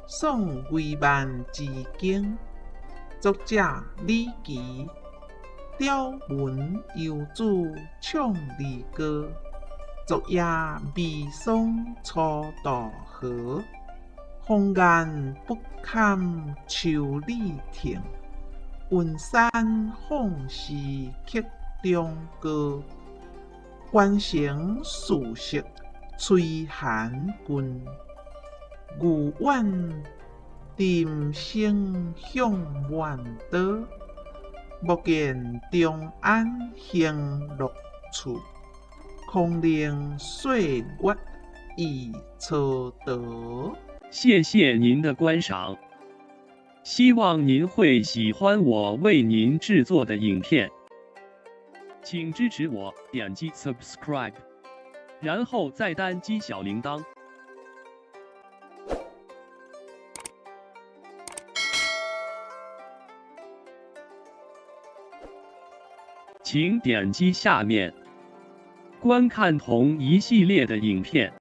宋魏万之经，作者李颀。雕文游子唱离歌，昨夜微霜初渡河。红颜不堪千里亭，云山凤是客中歌。关城素食吹寒君，牛苑dim声向万岛。目见长安行乐处，空灵岁月已蹉跎。谢谢您的观赏，希望您会喜欢我为您制作的影片，请支持我，点击 subscribe， 然后再单击小铃铛。请点击下面观看同一系列的影片。